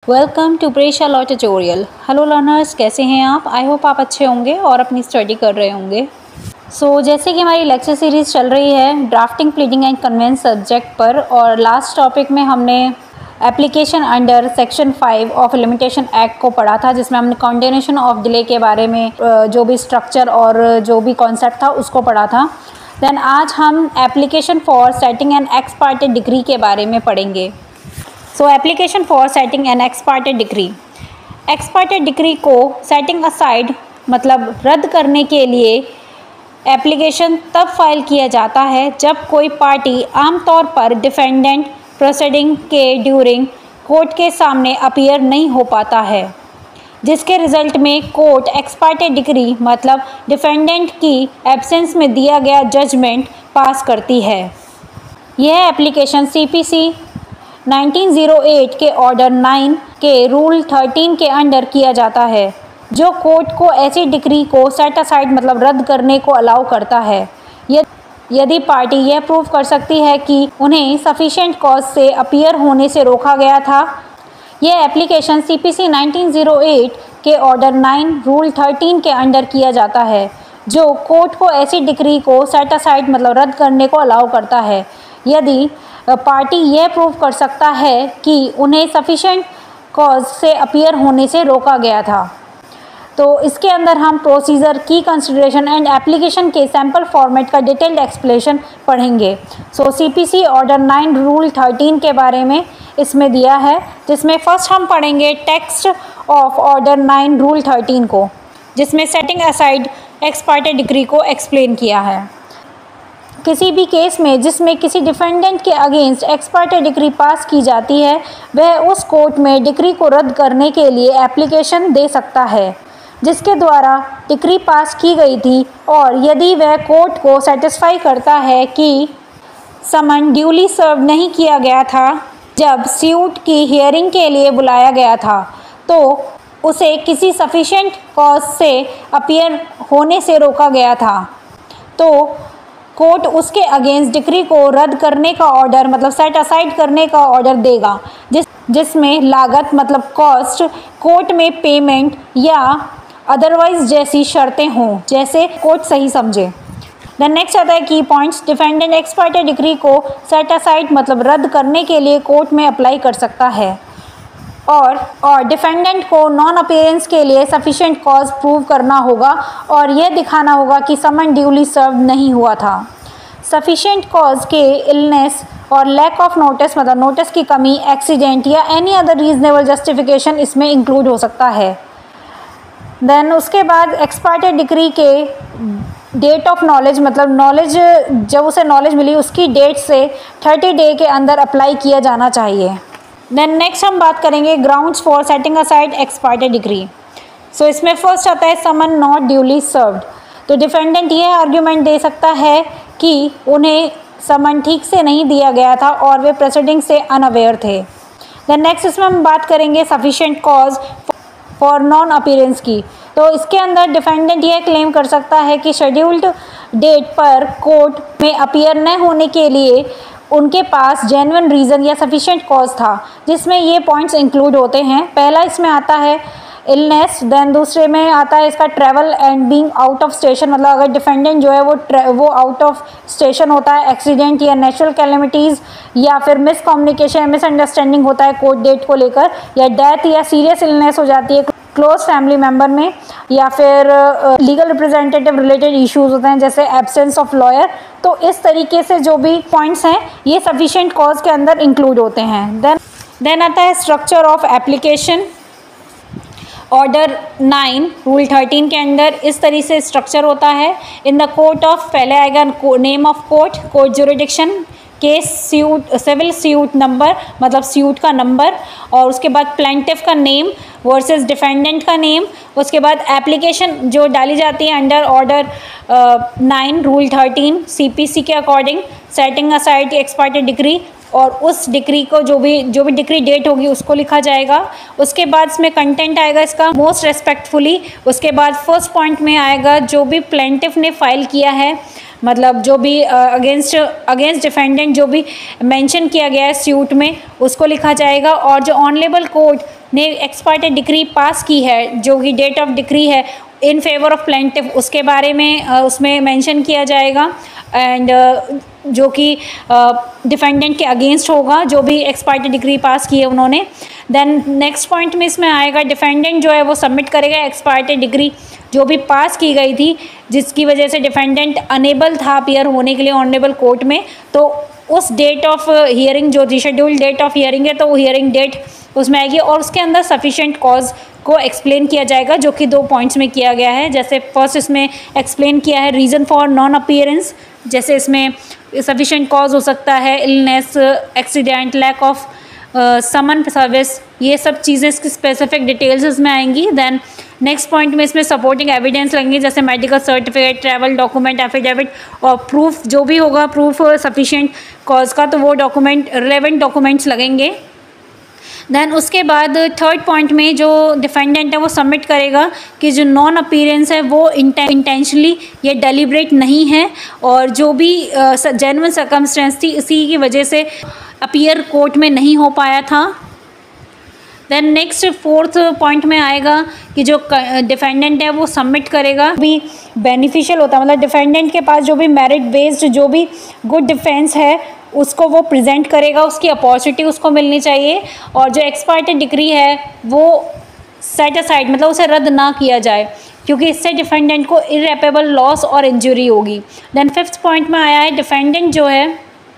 Welcome to Presha law tutorial. Hello learners, कैसे हैं आप? आई होप आप अच्छे होंगे और अपनी स्टडी कर रहे होंगे। जैसे कि हमारी लेक्चर सीरीज़ चल रही है drafting, pleading and conveyance subject पर, और लास्ट टॉपिक में हमने application under section 5 of limitation act को पढ़ा था, जिसमें हमने कंडोनेशन ऑफ डिले के बारे में जो भी स्ट्रक्चर और जो भी कॉन्सेप्ट था उसको पढ़ा था। देन आज हम application for setting N x parte degree के बारे में पढ़ेंगे। Application for setting N x parte degree. X parte degree को सेटिंग असाइड मतलब रद्द करने के लिए एप्लीकेशन तब फाइल किया जाता है जब कोई पार्टी आमतौर पर डिफेंडेंट प्रोसीडिंग के ड्यूरिंग कोर्ट के सामने अपीयर नहीं हो पाता है, जिसके रिजल्ट में कोर्ट एक्स पार्टे डिग्री मतलब डिफेंडेंट की एब्सेंस में दिया गया जजमेंट पास करती है। यह एप्लीकेशन सीपीसी 1908 के ऑर्डर 9 के रूल 13 के अंडर किया जाता है, जो कोर्ट को ऐसी डिग्री को सेट असाइड मतलब रद्द करने को अलाउ करता है यदि पार्टी यह प्रूव कर सकती है कि उन्हें सफिशिएंट कॉज से अपीयर होने से रोका गया था। यह एप्लीकेशन सीपीसी 1908 के ऑर्डर 9 रूल 13 के अंडर किया जाता है, जो कोर्ट को ऐसी डिग्री को सेट असाइड मतलब रद्द करने को अलाउ करता है यदि पार्टी यह प्रूव कर सकता है कि उन्हें सफिशिएंट कॉज से अपीयर होने से रोका गया था। तो इसके अंदर हम प्रोसीजर, की कंसिडरेशन एंड एप्लीकेशन के सैम्पल फॉर्मेट का डिटेल्ड एक्सप्लेनेशन पढ़ेंगे। सीपीसी ऑर्डर 9 रूल 13 के बारे में इसमें दिया है, जिसमें फर्स्ट हम पढ़ेंगे टेक्स्ट ऑफ ऑर्डर 9 रूल 13 को, जिसमें setting aside ex parte degree को एक्सप्लेन किया है। किसी भी केस में जिसमें किसी डिफेंडेंट के अगेंस्ट एक्स पार्टे डिग्री पास की जाती है, वह उस कोर्ट में डिग्री को रद्द करने के लिए एप्लीकेशन दे सकता है जिसके द्वारा डिग्री पास की गई थी, और यदि वह कोर्ट को सेटिस्फाई करता है कि समन ड्यूली सर्व नहीं किया गया था जब स्यूट की हियरिंग के लिए बुलाया गया था, तो उसे किसी सफिशिएंट कॉज से अपीयर होने से रोका गया था, तो कोर्ट उसके अगेंस्ट डिग्री को रद्द करने का ऑर्डर मतलब सेट असाइड करने का ऑर्डर देगा, जिसमें लागत मतलब कॉस्ट, कोर्ट में पेमेंट या अदरवाइज जैसी शर्तें हों, जैसे कोर्ट सही समझे। देन नेक्स्ट आता है की points. Defendant x parte degree को सेट असाइड मतलब रद्द करने के लिए कोर्ट में अप्लाई कर सकता है, और डिफेंडेंट को नॉन अपीयरेंस के लिए सफिशिएंट कॉज प्रूव करना होगा और यह दिखाना होगा कि समन ड्यूली सर्व नहीं हुआ था। सफिशिएंट कॉज के इलनेस और लैक ऑफ नोटिस मतलब नोटिस की कमी, एक्सीडेंट या एनी अदर रीजनेबल जस्टिफिकेशन इसमें इंक्लूड हो सकता है। देन उसके बाद एक्स पार्टे डिग्री के डेट ऑफ नॉलेज मतलब नॉलेज जब उसे नॉलेज मिली उसकी डेट से 30 डे के अंदर अप्लाई किया जाना चाहिए। देन नेक्स्ट हम बात करेंगे grounds for setting aside ex parte degree. इसमें फर्स्ट आता है समन नॉट ड्यूली सर्व्ड। तो डिफेंडेंट यह आर्ग्यूमेंट दे सकता है कि उन्हें समन ठीक से नहीं दिया गया था और वे प्रोसीडिंग से अनअवेयर थे। देन नेक्स्ट इसमें हम बात करेंगे sufficient cause for non appearance की। तो इसके अंदर डिफेंडेंट यह क्लेम कर सकता है कि शेड्यूल्ड डेट पर कोर्ट में अपीयर न होने के लिए उनके पास जेन्युइन रीज़न या सफिशिएंट कॉज था, जिसमें ये पॉइंट्स इंक्लूड होते हैं। पहला इसमें आता है इलनेस, देन दूसरे में आता है इसका travel and being out of station मतलब अगर डिफेंडेंट जो है वो आउट ऑफ स्टेशन होता है, एक्सीडेंट या नेचुरल कैलेमिटीज़ या फिर मिसकम्युनिकेशन मिसअंडरस्टैंडिंग होता है कोर्ट डेट को लेकर, या डेथ या सीरियस इलनेस हो जाती है क्लोज फैमिली मेम्बर में, या फिर लीगल रिप्रेजेंटेटिव रिलेटेड इश्यूज होते हैं जैसे एब्सेंस ऑफ लॉयर। तो इस तरीके से जो भी पॉइंट्स हैं ये सफिशिएंट कॉज के अंदर इंक्लूड होते हैं। देन आता है structure of application. Order 9 rule 13 के अंदर इस तरीके से स्ट्रक्चर होता है। इन द कोर्ट ऑफ पहले आएगा name of court, court jurisdiction, case suit, civil suit number मतलब स्यूट का नंबर, और उसके बाद प्लेंटिफ का नेम वर्सेस डिफेंडेंट का नेम, उसके बाद एप्लीकेशन जो डाली जाती है अंडर ऑर्डर 9 रूल 13 सीपीसी के according setting aside ex parte decree, और उस डिग्री को जो भी डिग्री डेट होगी उसको लिखा जाएगा। उसके बाद इसमें कंटेंट आएगा इसका मोस्ट रेस्पेक्टफुली। उसके बाद फर्स्ट पॉइंट में आएगा जो भी प्लेंटिफ ने फाइल किया है मतलब जो भी अगेंस्ट डिफेंडेंट जो भी मेंशन किया गया है सूट में उसको लिखा जाएगा। और जो ऑनरेबल कोर्ट ने एक्स पार्टे डिक्री पास की है, जो कि डेट ऑफ डिक्री है इन फेवर ऑफ प्लेंटिफ, उसके बारे में उसमें मेंशन किया जाएगा। एंड जो कि डिफेंडेंट के अगेंस्ट होगा, जो भी एक्स पार्टे डिक्री पास की है उन्होंने। देन नेक्स्ट पॉइंट में इसमें आएगा डिफेंडेंट जो है वो सबमिट करेगा एक्स पार्टे डिक्री जो भी पास की गई थी, जिसकी वजह से डिफेंडेंट अनेबल था अपीयर होने के लिए ऑनरेबल कोर्ट में। तो उस डेट ऑफ हियरिंग जो थी, शेड्यूल डेट ऑफ हियरिंग है, तो वो हियरिंग डेट उसमें आएगी और उसके अंदर सफिशिएंट कॉज को एक्सप्लेन किया जाएगा, जो कि 2 पॉइंट्स में किया गया है। जैसे फर्स्ट इसमें एक्सप्लेन किया है रीज़न फॉर नॉन अपीयरेंस, जैसे इसमें सफिशिएंट कॉज हो सकता है illness, accident, lack of summon service, ये सब चीज़ें इसकी स्पेसिफिक डिटेल्स इसमें आएंगी। देन नेक्स्ट पॉइंट में इसमें सपोर्टिंग एविडेंस लगेंगे, जैसे medical certificate, travel document, affidavit और प्रूफ, जो भी होगा प्रूफ सफिशिएंट कॉज का, तो वो डॉक्यूमेंट रिलेवेंट डॉक्यूमेंट्स लगेंगे। देन उसके बाद थर्ड पॉइंट में जो डिफेंडेंट है वो सबमिट करेगा कि जो नॉन अपीयरेंस है वो इंटेंशनली ये डेलिब्रेट नहीं है और जो भी जेन्युइन सर्कमस्टेंस थी इसी की वजह से अपीयर कोर्ट में नहीं हो पाया था। देन नेक्स्ट फोर्थ पॉइंट में आएगा कि जो डिफेंडेंट है वो सबमिट करेगा भी बेनिफिशियल होता है, मतलब डिफेंडेंट के पास जो भी मेरिट बेस्ड जो भी गुड डिफेंस है उसको वो प्रेजेंट करेगा, उसकी अपॉर्चुनिटी उसको मिलनी चाहिए और जो एक्स पार्टे डिक्री है वो सेट असाइड, मतलब उसे रद्द ना किया जाए, क्योंकि इससे डिफेंडेंट को इररेपरेबल लॉस और इंजरी होगी। देन फिफ्थ पॉइंट में आया है डिफेंडेंट जो है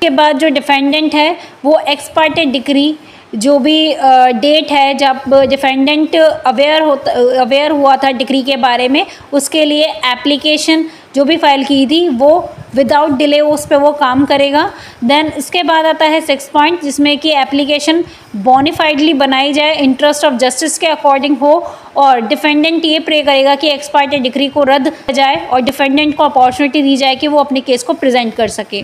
के बाद जो डिफेंडेंट है वो एक्स पार्टे डिक्री जो भी डेट है जब डिफेंडेंट अवेयर हुआ था डिक्री के बारे में, उसके लिए एप्लीकेशन जो भी फाइल की थी वो विदाउट डिले उस पर वो काम करेगा। देन इसके बाद आता है 6 पॉइंट, जिसमें कि एप्लीकेशन बोनाफाइडली बनाई जाए, इंटरेस्ट ऑफ जस्टिस के अकॉर्डिंग हो और डिफेंडेंट ये प्रे करेगा कि एक्स पार्टे डिक्री को रद्द किया जाए और डिफेंडेंट को अपॉर्चुनिटी दी जाए कि वो अपने केस को प्रेजेंट कर सके।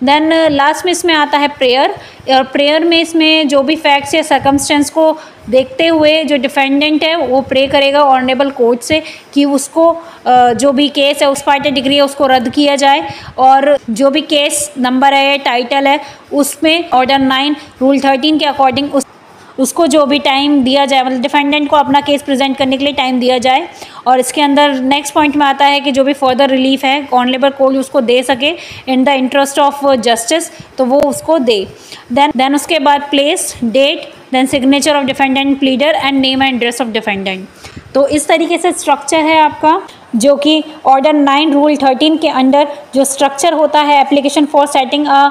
देन लास्ट में इसमें आता है प्रेयर, और प्रेयर में इसमें जो भी फैक्ट्स या सर्कमस्टेंस को देखते हुए जो डिफेंडेंट है वो प्रे करेगा ऑनरेबल कोर्ट से कि उसको जो भी केस है उस पार्टे डिग्री है उसको रद्द किया जाए और जो भी केस नंबर है टाइटल है उसमें ऑर्डर 9 रूल 13 के अकॉर्डिंग उसको जो भी टाइम दिया जाए, मतलब डिफेंडेंट को अपना केस प्रेजेंट करने के लिए टाइम दिया जाए। और इसके अंदर नेक्स्ट पॉइंट में आता है कि जो भी फर्दर रिलीफ है ऑनरेबल कोर्ट उसको दे सके in the interest of justice, तो वो उसको दे। देन उसके बाद place, date, then signature of defendant pleader and name and address of defendant. तो इस तरीके से स्ट्रक्चर है आपका, जो कि ऑर्डर 9 रूल 13 के अंडर जो स्ट्रक्चर होता है application for setting a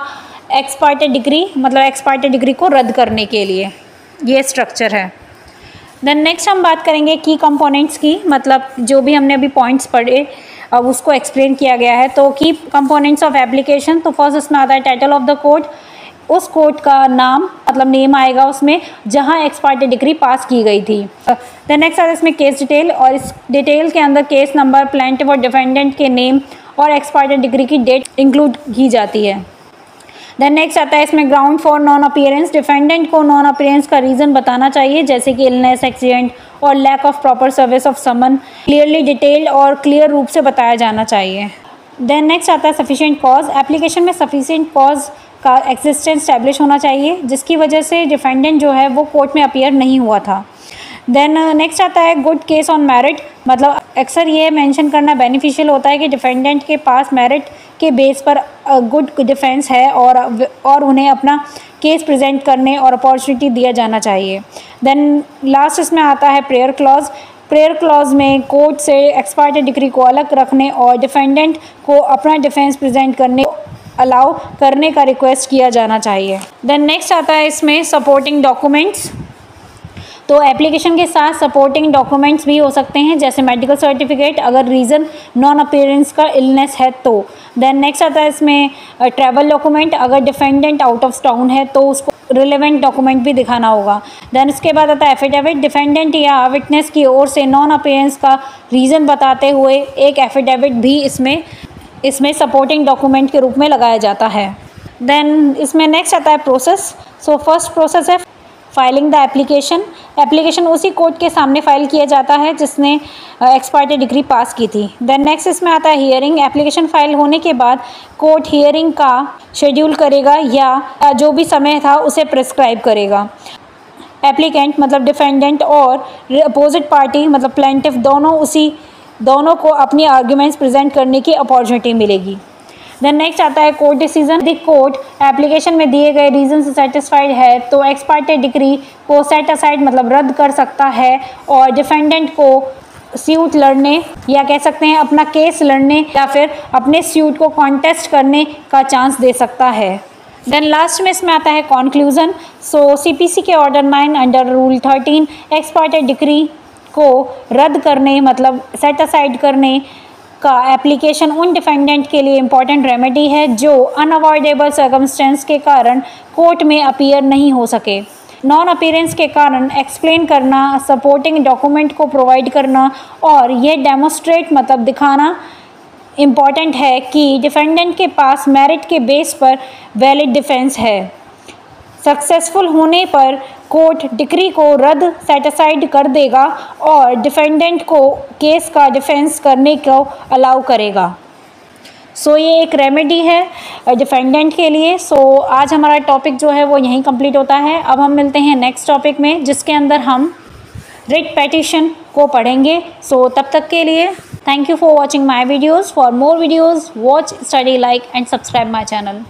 x parte degree, मतलब एक्स पार्टे डिग्री को रद्द करने के लिए, ये स्ट्रक्चर है। देन नेक्स्ट हम बात करेंगे की कंपोनेंट्स की, मतलब जो भी हमने अभी पॉइंट्स पढ़े अब उसको एक्सप्लेन किया गया है। तो की कंपोनेंट्स ऑफ एप्लीकेशन, तो फर्स्ट इसमें आता है टाइटल ऑफ द कोर्ट, उस कोर्ट का नाम, मतलब नेम आएगा उसमें जहां एक्स पार्टे डिग्री पास की गई थी। देन नेक्स्ट आता है इसमें केस डिटेल, और इस डिटेल के अंदर केस नंबर, प्लेंटिफ और डिफेंडेंट के नेम और एक्स पार्टे डिग्री की डेट इंक्लूड की जाती है। देन नेक्स्ट आता है इसमें ground for non appearance, defendant को नॉन अपीयरेंस का रीज़न बताना चाहिए, जैसे कि इलनेस, एक्सीडेंट और lack of proper service of summon, clearly detailed और क्लियर रूप से बताया जाना चाहिए। देन नेक्स्ट आता है सफिशिएंट कॉज, एप्लीकेशन में सफिशिएंट कॉज का एग्जिस्टेंस स्टैब्लिश होना चाहिए जिसकी वजह से डिफेंडेंट जो है वो कोर्ट में अपीयर नहीं हुआ था। देन नेक्स्ट आता है गुड केस ऑन मेरिट, मतलब अक्सर ये मेंशन करना बेनिफिशियल होता है कि डिफेंडेंट के पास मेरिट के बेस पर गुड डिफेंस है और उन्हें अपना केस प्रेजेंट करने और अपॉर्चुनिटी दिया जाना चाहिए। देन लास्ट इसमें आता है प्रेयर क्लॉज, प्रेयर क्लॉज में कोर्ट से एक्स पार्टे डिग्री को अलग रखने और डिफेंडेंट को अपना डिफेंस प्रेजेंट करने अलाउ करने का रिक्वेस्ट किया जाना चाहिए। देन नेक्स्ट आता है इसमें सपोर्टिंग डॉक्यूमेंट्स, तो एप्लीकेशन के साथ सपोर्टिंग डॉक्यूमेंट्स भी हो सकते हैं, जैसे मेडिकल सर्टिफिकेट अगर रीज़न नॉन अपीयरेंस का इलनेस है तो। देन नेक्स्ट आता है इसमें ट्रैवल डॉक्यूमेंट, अगर डिफेंडेंट आउट ऑफ टाउन है तो उसको रिलेवेंट डॉक्यूमेंट भी दिखाना होगा। देन इसके बाद आता है एफिडेविट, डिफेंडेंट या विटनेस की ओर से नॉन अपीयरेंस का रीज़न बताते हुए एक एफिडेविट भी इसमें सपोर्टिंग डॉक्यूमेंट के रूप में लगाया जाता है। देन इसमें नेक्स्ट आता है प्रोसेस, सो फर्स्ट प्रोसेस है फाइलिंग द एप्लीकेशन, एप्लीकेशन उसी कोर्ट के सामने फाइल किया जाता है जिसने एक्स पार्टी डिग्री पास की थी। देन नेक्स्ट इसमें आता है हियरिंग, एप्लीकेशन फाइल होने के बाद कोर्ट हियरिंग का शेड्यूल करेगा या जो भी समय था उसे प्रिस्क्राइब करेगा। एप्लीकेंट मतलब डिफेंडेंट और अपोजिट पार्टी मतलब प्लेंटिफ दोनों को अपनी आर्ग्यूमेंट्स प्रेजेंट करने की अपॉर्चुनिटी मिलेगी। देन नेक्स्ट आता है कोर्ट डिसीजन। यदि कोर्ट एप्लीकेशन में दिए गए रीज़न से सेटिस्फाइड है तो एक्स पार्टी डिग्री को सेट असाइड मतलब रद्द कर सकता है और डिफेंडेंट को सूट लड़ने या कह सकते हैं अपना केस लड़ने या फिर अपने सूट को कॉन्टेस्ट करने का चांस दे सकता है। देन लास्ट में इसमें आता है कॉन्क्लूज़न। सो सीपीसी के order 9 under rule 13 x party degree को रद्द करने मतलब सेट असाइड करने का एप्लीकेशन उन डिफेंडेंट के लिए इम्पॉर्टेंट रेमेडी है जो अनअवॉइडेबल सर्कमस्टेंस के कारण कोर्ट में अपीयर नहीं हो सके। नॉन अपीयरेंस के कारण एक्सप्लेन करना, सपोर्टिंग डॉक्यूमेंट को प्रोवाइड करना और यह डेमोस्ट्रेट मतलब दिखाना इम्पॉर्टेंट है कि डिफेंडेंट के पास मेरिट के बेस पर वैलिड डिफेंस है। सक्सेसफुल होने पर कोर्ट डिग्री को रद्द सेट असाइड कर देगा और डिफेंडेंट को केस का डिफेंस करने को अलाउ करेगा। सो ये एक रेमेडी है डिफेंडेंट के लिए। सो आज हमारा टॉपिक जो है वो यहीं कंप्लीट होता है। अब हम मिलते हैं नेक्स्ट टॉपिक में जिसके अंदर हम रिट पेटिशन को पढ़ेंगे। सो तब तक के लिए thank you for watching my videos. For more videos watch, study, like and subscribe my channel.